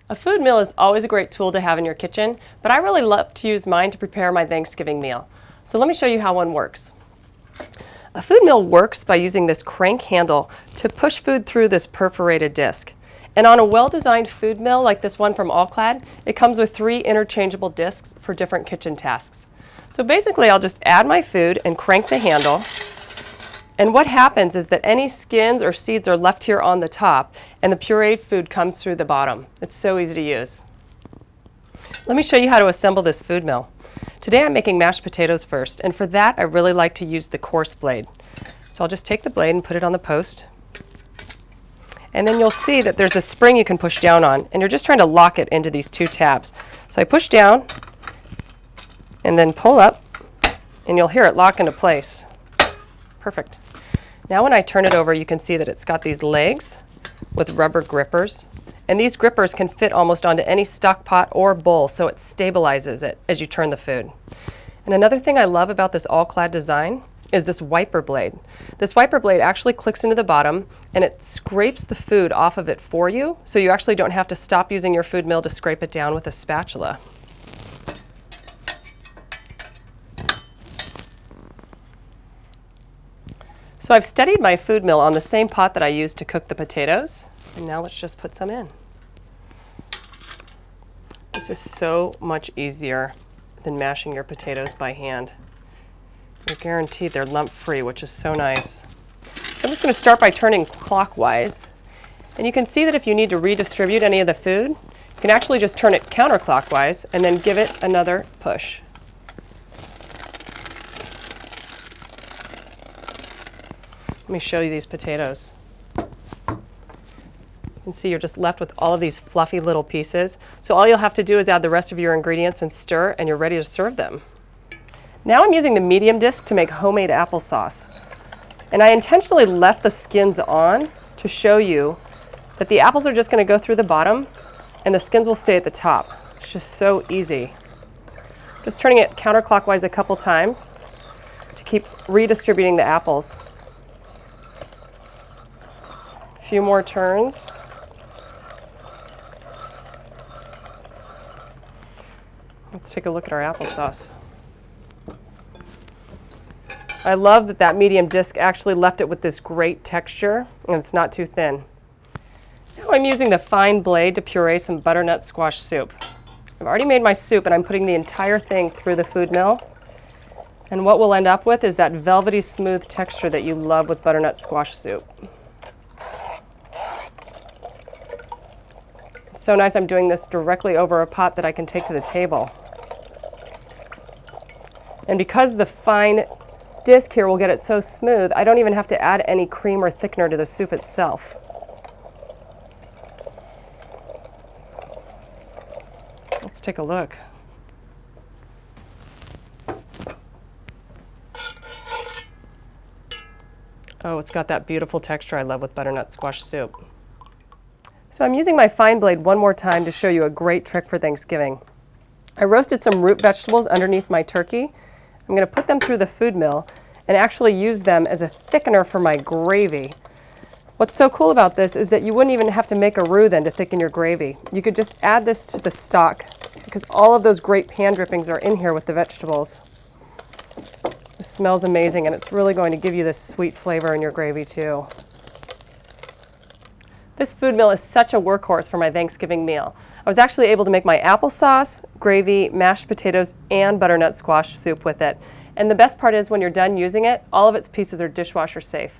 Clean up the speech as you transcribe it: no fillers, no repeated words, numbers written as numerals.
A food mill is always a great tool to have in your kitchen, but I really love to use mine to prepare my Thanksgiving meal. So let me show you how one works. A food mill works by using this crank handle to push food through this perforated disc. And on a well-designed food mill like this one from All-Clad, it comes with 3 interchangeable discs for different kitchen tasks. So basically I'll just add my food and crank the handle. And what happens is that any skins or seeds are left here on the top, and the pureed food comes through the bottom. It's so easy to use. Let me show you how to assemble this food mill. Today I'm making mashed potatoes first, and for that I really like to use the coarse blade. So I'll just take the blade and put it on the post. And then you'll see that there's a spring you can push down on, and you're just trying to lock it into these 2 tabs. So I push down and then pull up, and you'll hear it lock into place. Perfect. Now when I turn it over, you can see that it's got these legs with rubber grippers. And these grippers can fit almost onto any stock pot or bowl, so it stabilizes it as you turn the food. And another thing I love about this All-Clad design is this wiper blade. This wiper blade actually clicks into the bottom, and it scrapes the food off of it for you, so you actually don't have to stop using your food mill to scrape it down with a spatula. So I've steadied my food mill on the same pot that I used to cook the potatoes, and now let's just put some in. This is so much easier than mashing your potatoes by hand. You're guaranteed they're lump-free, which is so nice. So I'm just going to start by turning clockwise, and you can see that if you need to redistribute any of the food, you can actually just turn it counterclockwise and then give it another push. Let me show you these potatoes. You can see you're just left with all of these fluffy little pieces. So all you'll have to do is add the rest of your ingredients and stir, and you're ready to serve them. Now I'm using the medium disc to make homemade applesauce. And I intentionally left the skins on to show you that the apples are just going to go through the bottom and the skins will stay at the top. It's just so easy. Just turning it counterclockwise a couple times to keep redistributing the apples. A few more turns. Let's take a look at our applesauce. I love that that medium disc actually left it with this great texture, and it's not too thin. Now I'm using the fine blade to puree some butternut squash soup. I've already made my soup, and I'm putting the entire thing through the food mill. And what we'll end up with is that velvety smooth texture that you love with butternut squash soup. It's so nice I'm doing this directly over a pot that I can take to the table. And because the fine disc here will get it so smooth, I don't even have to add any cream or thickener to the soup itself. Let's take a look. Oh, it's got that beautiful texture I love with butternut squash soup. So I'm using my fine blade one more time to show you a great trick for Thanksgiving. I roasted some root vegetables underneath my turkey. I'm going to put them through the food mill and actually use them as a thickener for my gravy. What's so cool about this is that you wouldn't even have to make a roux then to thicken your gravy. You could just add this to the stock because all of those great pan drippings are in here with the vegetables. It smells amazing, and it's really going to give you this sweet flavor in your gravy too. This food mill is such a workhorse for my Thanksgiving meal. I was actually able to make my applesauce, gravy, mashed potatoes, and butternut squash soup with it. And the best part is when you're done using it, all of its pieces are dishwasher safe.